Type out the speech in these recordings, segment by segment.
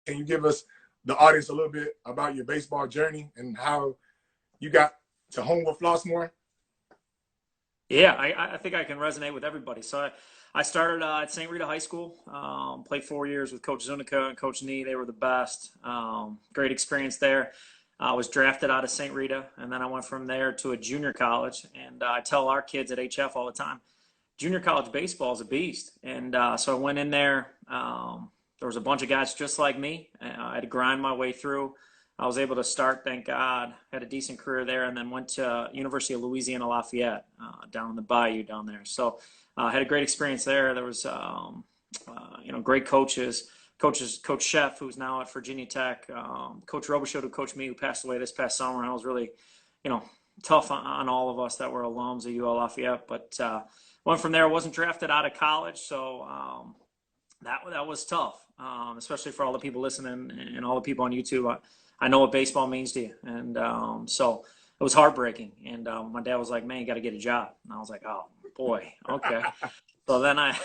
Can you give us, the audience, a little bit about your baseball journey and how you got to Homewood Floosmoor? Yeah, I think I can resonate with everybody. So I started at St. Rita High School, played 4 years with Coach Zunica and Coach Nee. They were the best. Great experience there. I was drafted out of St. Rita, and then I went from there to a junior college. And I tell our kids at HF all the time, junior college baseball is a beast. And so I went in there. There was a bunch of guys just like me. I had to grind my way through. I was able to start, thank God, had a decent career there, and then went to University of Louisiana Lafayette down in the bayou down there. So I had a great experience there. There was, great coaches. Coach Chef, who's now at Virginia Tech, Coach Robichaud, who coached me, who passed away this past summer. And I was really, tough on all of us that were alums of UL Lafayette. But went from there. Wasn't drafted out of college, so that was tough, especially for all the people listening and all the people on YouTube. I know what baseball means to you. And so it was heartbreaking. And my dad was like, man, you got to get a job. And I was like, oh, boy, okay. So then I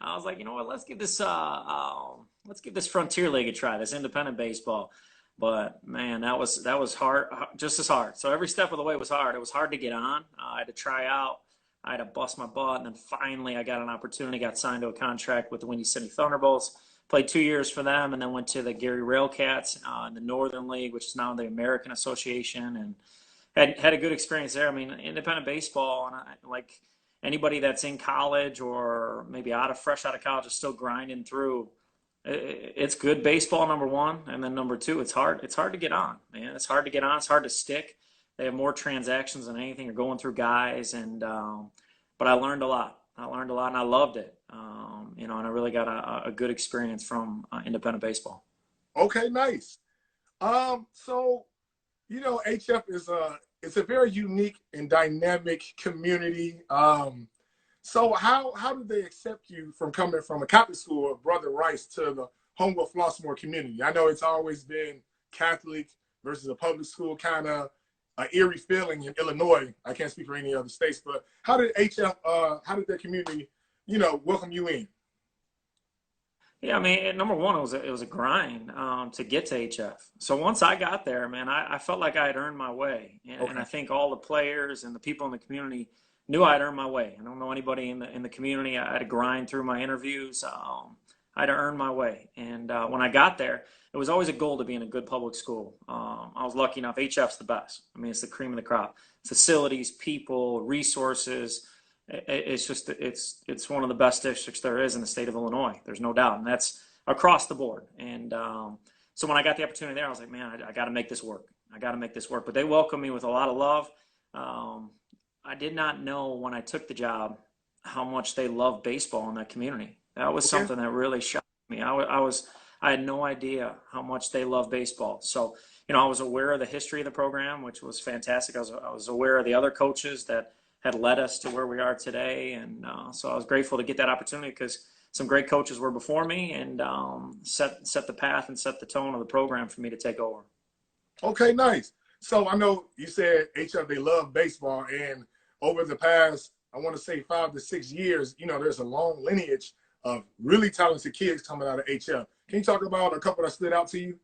was like, you know what, let's give this Frontier League a try, this independent baseball. But, man, that was hard, just as hard. So every step of the way was hard. It was hard to get on. I had to try out. I had to bust my butt. And then finally I got an opportunity, got signed to a contract with the Windy City Thunderbolts. Played 2 years for them, and then went to the Gary Railcats in the Northern League, which is now the American Association, and had a good experience there. I mean, independent baseball, and like anybody that's in college or maybe fresh out of college is still grinding through. It's good baseball, number one, and then number two, it's hard. It's hard to get on, man. It's hard to get on. It's hard to stick. They have more transactions than anything. You're going through guys, and but I learned a lot. And I loved it. And I really got a good experience from independent baseball. Okay, nice. So, HF it's a very unique and dynamic community. So how did they accept you from coming from a Catholic school of Brother Rice to the Homewood Floosmoor community? I know it's always been Catholic versus a public school, kind of an eerie feeling in Illinois. I can't speak for any other states, but how did their community, welcome you in? Yeah, I mean, number one, it was a grind to get to HF. So once I got there, man, I felt like I had earned my way, and I think all the players and the people in the community knew I'd earned my way. I don't know anybody in the community. I had to grind through my interviews. I had to earn my way, and when I got there, it was always a goal to be in a good public school. I was lucky enough. HF's the best. I mean, it's the cream of the crop. Facilities, people, resources. It's just it's one of the best districts there is in the state of Illinois. There's no doubt, and that's across the board. And so when I got the opportunity there, I was like, man, I got to make this work. I got to make this work. But they welcomed me with a lot of love. I did not know when I took the job how much they love baseball in that community. That was something that really shocked me. I had no idea how much they love baseball. So, I was aware of the history of the program, which was fantastic. I was aware of the other coaches that had led us to where we are today. And so I was grateful to get that opportunity because some great coaches were before me and set the path and set the tone of the program for me to take over. Okay, nice. So I know you said HF, they love baseball. And over the past, I want to say 5 to 6 years, there's a long lineage of really talented kids coming out of HF. Can you talk about a couple that stood out to you?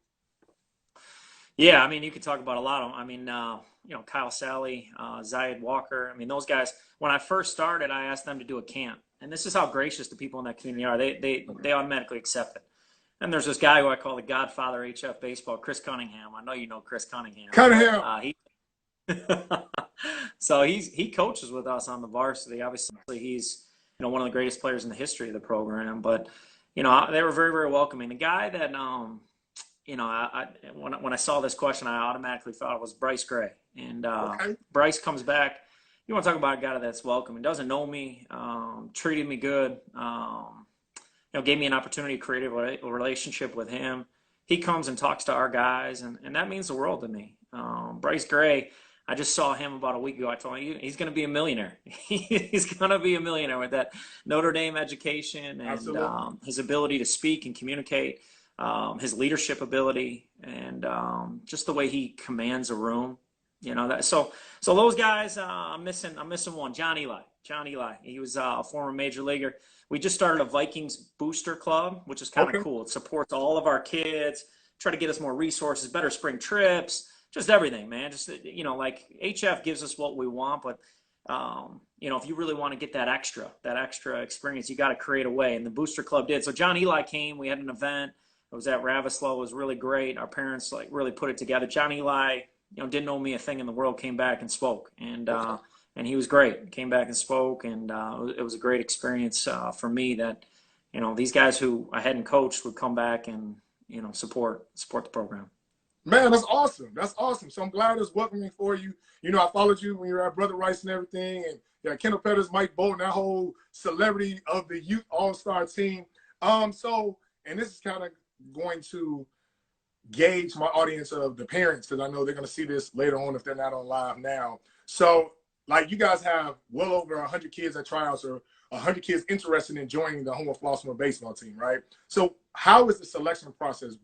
Yeah, I mean, you could talk about a lot of them. I mean, Kyle Sally, Zayed Walker. I mean, those guys, when I first started, I asked them to do a camp. And this is how gracious the people in that community are. They automatically accept it. And there's this guy who I call the godfather of HF baseball, Chris Cunningham. I know you know Chris Cunningham. So he coaches with us on the varsity. Obviously, he's one of the greatest players in the history of the program. But they were very, very welcoming. The guy that when I saw this question, I automatically thought it was Bryce Gray. And Bryce comes back. You want to talk about a guy that's welcoming, doesn't know me, treated me good, gave me an opportunity to create a relationship with him. He comes and talks to our guys, and that means the world to me. Bryce Gray, I just saw him about a week ago. I told him he's going to be a millionaire. He's going to be a millionaire with that Notre Dame education and his ability to speak and communicate, his leadership ability, and just the way he commands a room. So those guys, I'm missing one. John Eli. John Eli. He was a former major leaguer. We just started a Vikings booster club, which is kind of Okay. cool. It supports all of our kids, try to get us more resources, better spring trips, just everything, man. Just, like HF gives us what we want, but if you really want to get that extra experience, you got to create a way. And the booster club did. So John Eli came, we had an event. It was at Ravislow. It was really great. Our parents really put it together. John Eli, didn't know me a thing in the world, came back and spoke. And he was great. Came back and spoke, and it was a great experience for me that, these guys who I hadn't coached would come back and, support the program. Man, that's awesome. That's awesome. So I'm glad it's welcoming for you. I followed you when you were at Brother Rice and everything, and Kendall Pettis, Mike Bolton, that whole celebrity of the youth all-star team. And this is kind of going to gauge my audience of the parents, because I know they're going to see this later on if they're not on live now. So, you guys have well over 100 kids at tryouts, or 100 kids interested in joining the Homewood Floosmoor baseball team, right? So how is the selection process?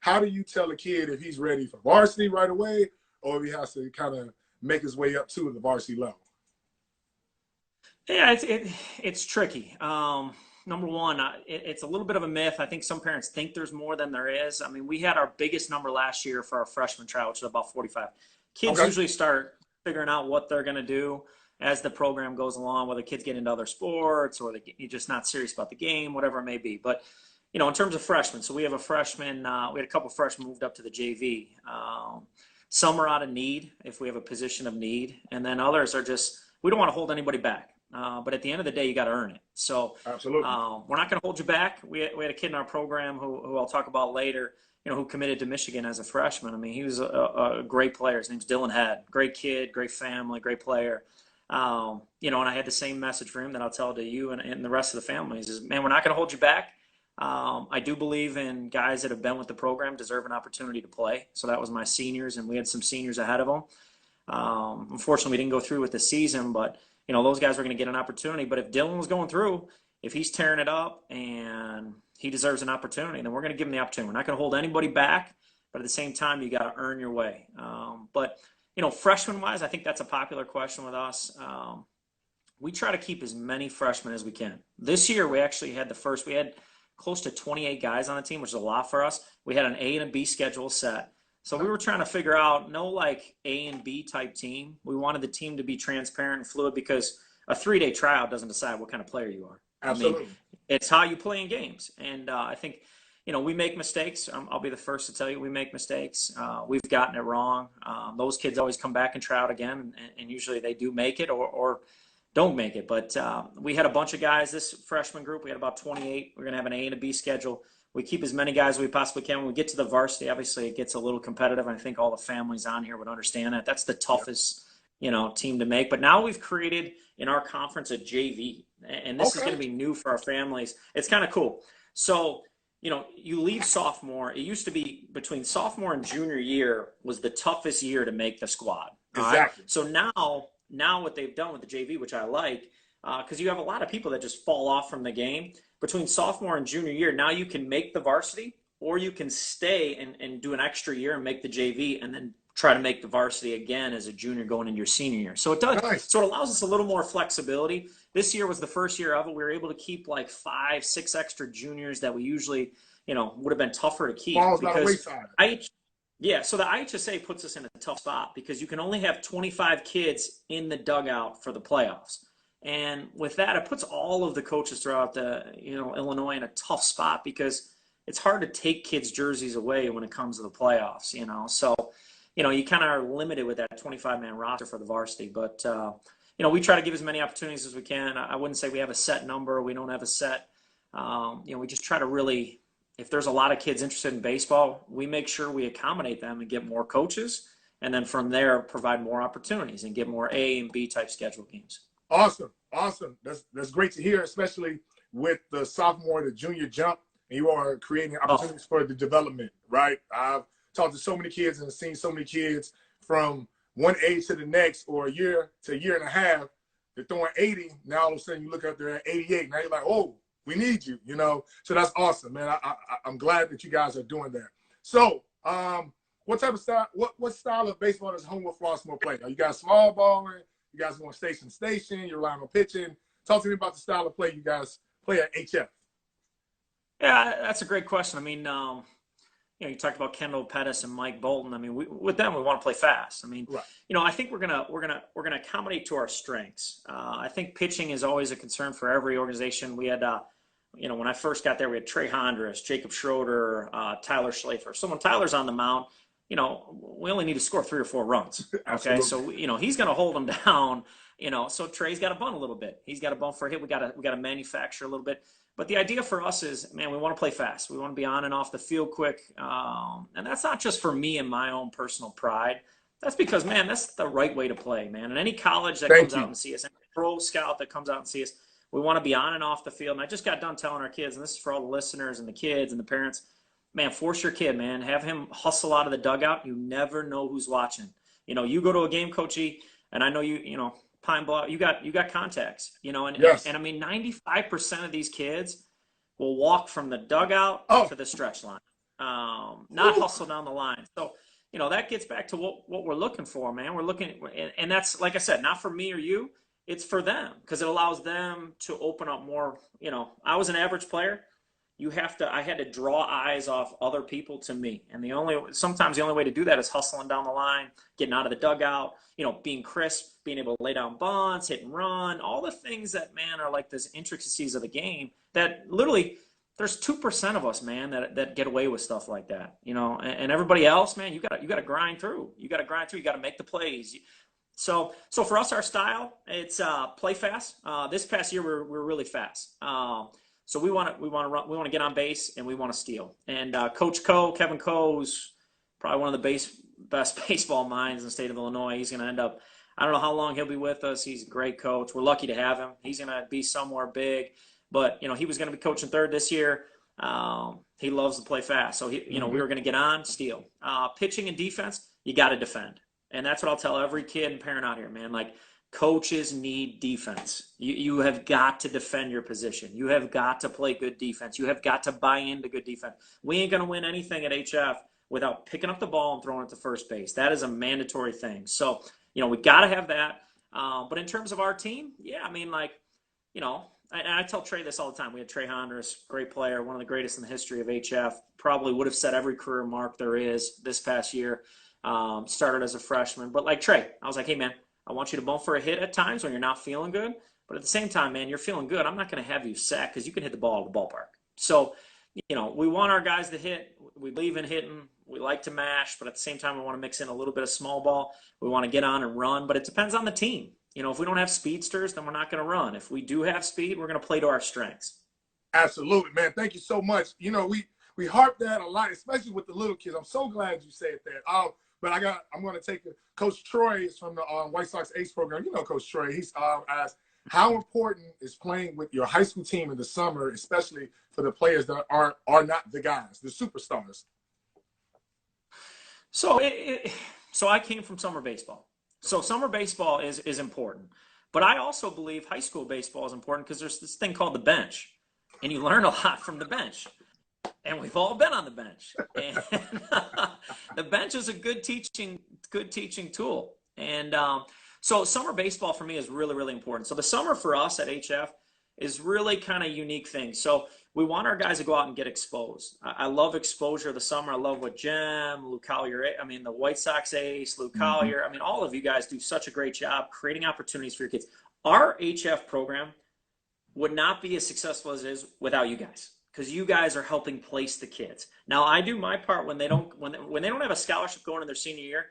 How do you tell a kid if he's ready for varsity right away, or if he has to kind of make his way up to the varsity level? Yeah, it's tricky. Number one, it's a little bit of a myth. I think some parents think there's more than there is. I mean, we had our biggest number last year for our freshman tryout, which was about 45. Kids usually start figuring out what they're going to do as the program goes along, whether kids get into other sports or you're just not serious about the game, whatever it may be. But, in terms of freshmen, so we have a freshman, we had a couple freshmen moved up to the JV. Some are out of need if we have a position of need, and then others are just, we don't want to hold anybody back. But at the end of the day, you got to earn it. So absolutely, we're not going to hold you back. We had a kid in our program who I'll talk about later, who committed to Michigan as a freshman. I mean, he was a great player. His name's Dylan Head. Great kid, great family, great player. And I had the same message for him that I'll tell to you and the rest of the families is, man, we're not going to hold you back. I do believe in guys that have been with the program deserve an opportunity to play. So that was my seniors, and we had some seniors ahead of them. Unfortunately, we didn't go through with the season, but those guys were going to get an opportunity. But if Dylan was going through, if he's tearing it up and he deserves an opportunity, then we're going to give him the opportunity. We're not going to hold anybody back, but at the same time, you got to earn your way. But freshman-wise, I think that's a popular question with us. We try to keep as many freshmen as we can. This year, we actually had we had close to 28 guys on the team, which is a lot for us. We had an A and a B schedule set. So we were trying to figure out no A and B type team. We wanted the team to be transparent and fluid, because a 3-day tryout doesn't decide what kind of player you are. Absolutely. I mean, it's how you play in games. And I think, we make mistakes. I'll be the first to tell you we make mistakes. We've gotten it wrong. Those kids always come back and try out again, and usually they do make it or don't make it. But we had a bunch of guys, this freshman group, we had about 28. We're going to have an A and a B schedule. We keep as many guys as we possibly can. When we get to the varsity, obviously it gets a little competitive. I think all the families on here would understand that. That's the toughest, team to make. But now we've created in our conference a JV, and this is going to be new for our families. It's kind of cool. So, you leave sophomore. It used to be between sophomore and junior year was the toughest year to make the squad. Exactly. Right? So now what they've done with the JV, which I like, because you have a lot of people that just fall off from the game. Between sophomore and junior year, now you can make the varsity, or you can stay and do an extra year and make the JV, and then try to make the varsity again as a junior going into your senior year. So it does. Nice. So it allows us a little more flexibility. This year was the first year of it. We were able to keep 5, 6 extra juniors that we usually, would have been tougher to keep. Falls by the wayside. So the IHSA puts us in a tough spot, because you can only have 25 kids in the dugout for the playoffs. And with that, it puts all of the coaches throughout Illinois in a tough spot, because it's hard to take kids' jerseys away when it comes to the playoffs, So, you kind of are limited with that 25-man roster for the varsity. But, we try to give as many opportunities as we can. I wouldn't say we have a set number. We don't have a set. We just try to really, if there's a lot of kids interested in baseball, we make sure we accommodate them and get more coaches. And then from there, provide more opportunities and get more A and B type schedule games. Awesome. That's great to hear, especially with the sophomore to junior jump, and you are creating opportunities for the development, right? I've talked to so many kids and seen so many kids from one age to the next, or a year to a year and a half. They're throwing 80. Now all of a sudden you look up there at 88. Now you're like, oh, we need you, So that's awesome, man. I'm glad that you guys are doing that. So what type of style, what style of baseball does Homewood Floosmoor play? Are you guys small ball? You guys going station to station. You're relying on pitching. Talk to me about the style of play you guys play at HF. Yeah, that's a great question. I mean, you talked about Kendall Pettis and Mike Bolton. I mean, with them, we want to play fast. I mean, Right. I think we're gonna accommodate to our strengths. I think pitching is always a concern for every organization. We had, when I first got there, we had Trey Hondras, Jacob Schroeder, Tyler Schlafer. So when Tyler's on the mound, we only need to score 3 or 4 runs. Okay, so he's gonna hold them down. So Trey's got to bunt a little bit. He's got to bunt for a hit. We got to manufacture a little bit. But the idea for us is, man, we want to play fast. We want to be on and off the field quick. And that's not just for me and my own personal pride. That's because, man, that's the right way to play, man. And any college that comes out and see us, any pro scout that comes out and see us, we want to be on and off the field. And I just got done telling our kids, and this is for all the listeners and the kids and the parents, man, force your kid, man. Have him hustle out of the dugout. You never know who's watching. You go to a game, Coachy, and I know Pine Bluff, you got contacts, Yes. and I mean, 95% of these kids will walk from the dugout to the stretch line, not hustle down the line. So, that gets back to what we're looking for, man. We're looking, and that's, like I said, not for me or you, it's for them, because it allows them to open up more. I was an average player. I had to draw eyes off other people to me. And sometimes the only way to do that is hustling down the line, getting out of the dugout, being crisp, being able to lay down bunts, hit and run, all the things that, man, are like this intricacies of the game that literally there's 2% of us, man, that get away with stuff like that, and everybody else, man, you got to grind through. You got to make the plays. So for us, our style, it's play fast. This past year, we're really fast. So we want to get on base, and we want to steal. And Coach Kevin Coe, who's probably one of the best baseball minds in the state of Illinois, he's going to end up, I don't know how long he'll be with us. He's a great coach. We're lucky to have him. He's going to be somewhere big. But, he was going to be coaching third this year. He loves to play fast. So, we were going to get on, steal. Pitching and defense, you got to defend. And that's what I'll tell every kid and parent out here, man. Like, coaches need defense. You have got to defend your position. You have got to play good defense. You have got to buy into good defense. We ain't going to win anything at HF without picking up the ball and throwing it to first base. That is a mandatory thing. So, we got to have that. But in terms of our team, yeah, I mean, like, and I tell Trey this all the time. We had Trey Hondras, great player, one of the greatest in the history of HF. Probably would have set every career mark there is this past year. Started as a freshman. But like Trey, I was like, hey, man, I want you to bunt for a hit at times when you're not feeling good. But at the same time, man, you're feeling good. I'm not going to have you sack because you can hit the ball at the ballpark. So, we want our guys to hit. We believe in hitting. We like to mash. But at the same time, we want to mix in a little bit of small ball. We want to get on and run. But it depends on the team. If we don't have speedsters, then we're not going to run. If we do have speed, we're going to play to our strengths. Absolutely, man. Thank you so much. We harp that a lot, especially with the little kids. I'm so glad you said that. But I'm going to take Coach Troy is from the White Sox Ace program. Coach Troy. He's asked, how important is playing with your high school team in the summer, especially for the players that are not the guys, the superstars? So I came from summer baseball. So summer baseball is important. But I also believe high school baseball is important because there's this thing called the bench. And you learn a lot from the bench. And we've all been on the bench. And the bench is a good teaching tool. And so summer baseball for me is really, really important. So the summer for us at HF is really kind of unique thing. So we want our guys to go out and get exposed. I love exposure this summer. I love what Luke Collier, the White Sox ace, Luke Collier, all of you guys do such a great job creating opportunities for your kids. Our HF program would not be as successful as it is without you guys, because you guys are helping place the kids. Now, I do my part when they don't have a scholarship going in their senior year.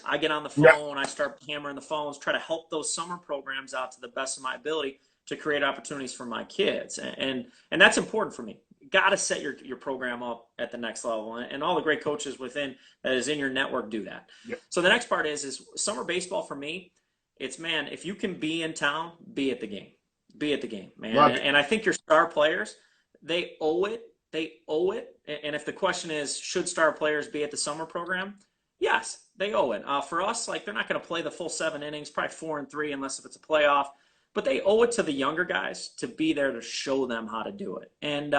I get on the phone, I start hammering the phones, try to help those summer programs out to the best of my ability to create opportunities for my kids. And that's important for me. You got to set your program up at the next level. And all the great coaches that is in your network do that. Yep. So the next part is summer baseball for me. It's, man, if you can be in town, be at the game. Be at the game, man. And I think your star players, they owe it. And if the question is, should star players be at the summer program? Yes, they owe it. For us, like, they're not going to play the full 7 innings, probably 4 and 3, unless if it's a playoff. But they owe it to the younger guys to be there to show them how to do it. And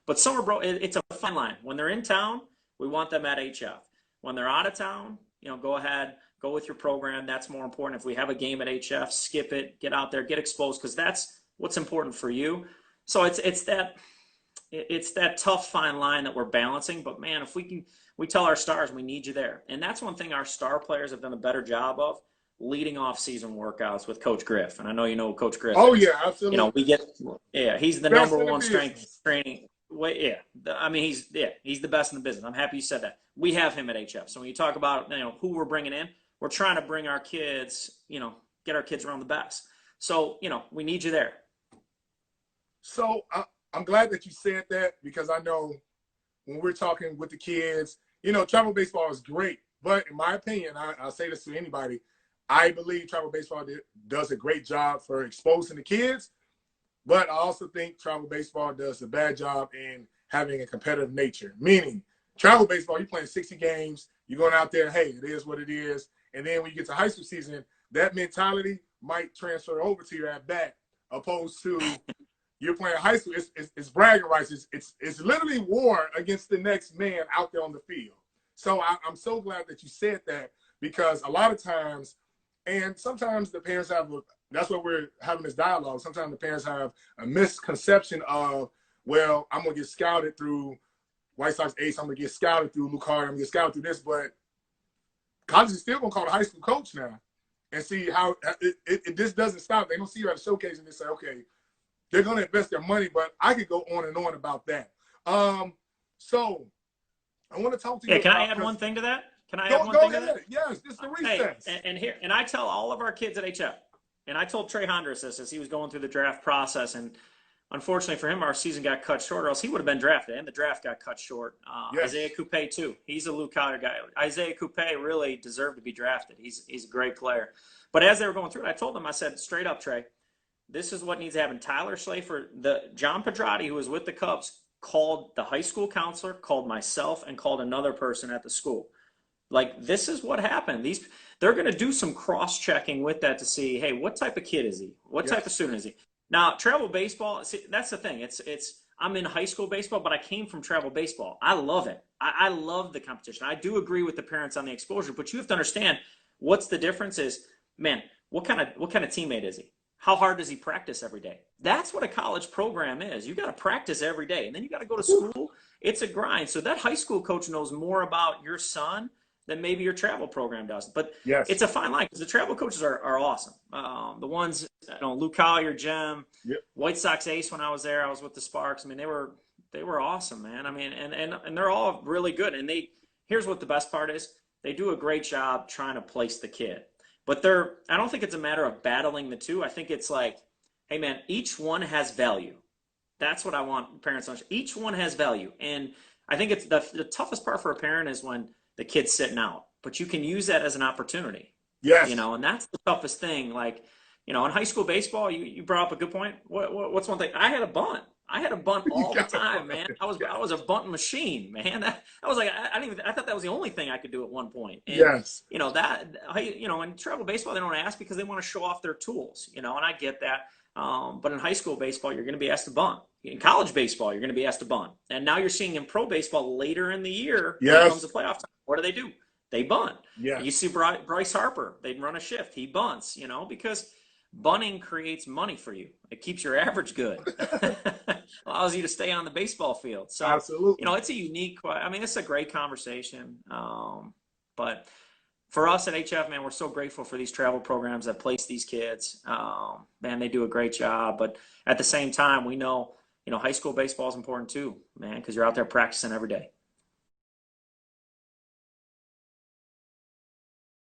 but summer, it's a fine line. When they're in town, we want them at HF. When they're out of town, go ahead, Go with your program. That's more important. If we have a game at HF, skip it, get out there, get exposed, because that's what's important for you. So it's that tough fine line that we're balancing. But man, if we tell our stars we need you there. And that's one thing our star players have done a better job of, leading off season workouts with Coach Griff. And I know you know Coach Griff Oh is. yeah, absolutely. He's the Best number in the one strength business. training. I mean, he's the best in the business. I'm happy you said that. We have him at HF. So when you talk about, who we're bringing in, we're trying to bring our kids, get our kids around the best. So, we need you there. So I'm glad that you said that, because I know when we're talking with the kids, travel baseball is great. But in my opinion, I'll say this to anybody, I believe travel baseball does a great job for exposing the kids. But I also think travel baseball does a bad job in having a competitive nature. Meaning, travel baseball, you're playing 60 games, you're going out there, hey, it is what it is. And then when you get to high school season, that mentality might transfer over to your at-bat, opposed to you're playing high school. It's bragging rights. It's literally war against the next man out there on the field. So I'm so glad that you said that, because a lot of times, and sometimes the parents that's why we're having this dialogue. Sometimes the parents have a misconception of, well, I'm going to get scouted through White Sox ace, I'm going to get scouted through Luke Hart, I'm going to get scouted through this, but college is still going to call the high school coach now and see how this doesn't stop. They don't see you at a showcase and they say, okay, they're going to invest their money, but I could go on and on about that. So I want to talk to you. Yeah, can I add one thing to that? Can I add one go thing ahead. to that? Yes, this is the recess. Hey, and I tell all of our kids at HF, and I told Trey Hondras this as he was going through the draft process, and unfortunately for him, our season got cut short, or else he would have been drafted, and the draft got cut short. Yes. Isaiah Coupe, too. He's a Luke Collier guy. Isaiah Coupe really deserved to be drafted. He's a great player. But as they were going through it, I told them, I said, straight up, Trey, this is what needs to happen. Tyler Schlafer, John Pedrati, who was with the Cubs, called the high school counselor, called myself, and called another person at the school. Like, this is what happened. They're going to do some cross-checking with that to see, hey, what type of kid is he? What type of student is he? Now, travel baseball, see, that's the thing. I'm in high school baseball, but I came from travel baseball. I love it. I love the competition. I do agree with the parents on the exposure, but you have to understand what's the difference is, man, what kind of teammate is he? How hard does he practice every day? That's what a college program is. You got to practice every day, and then you got to go to school. It's a grind. So that high school coach knows more about your son than maybe your travel program does. But yes, it's a fine line, because the travel coaches are awesome. The ones, Luke Collier, Jim, yep. White Sox ace when I was there. I was with the Sparks. I mean, they were awesome, man. I mean, and they're all really good. And here's what the best part is. They do a great job trying to place the kid. But I don't think it's a matter of battling the two. I think it's like, hey, man, each one has value. That's what I want parents to understand. Each one has value. And I think it's the toughest part for a parent is when the kid's sitting out. But you can use that as an opportunity. Yes. And that's the toughest thing. Like, in high school baseball, you brought up a good point. What's one thing? I had a bunt. I had a bunt all the time, man. I was a bunting machine, man. I was like, I thought that was the only thing I could do at one point. And, yes. In travel baseball, they don't ask because they want to show off their tools, and I get that. But in high school baseball, you're going to be asked to bunt. In college baseball, you're going to be asked to bunt. And now you're seeing in pro baseball later in the year, yes, when it comes to playoff time, what do? They bunt. Yes. You see Bryce Harper, they'd run a shift. He bunts, because bunting creates money for you. It keeps your average good. Allows you to stay on the baseball field. So, absolutely. It's a unique, it's a great conversation. But for us at HF, man, we're so grateful for these travel programs that place these kids. Man, they do a great job. But at the same time, we know, high school baseball is important too, man, because you're out there practicing every day.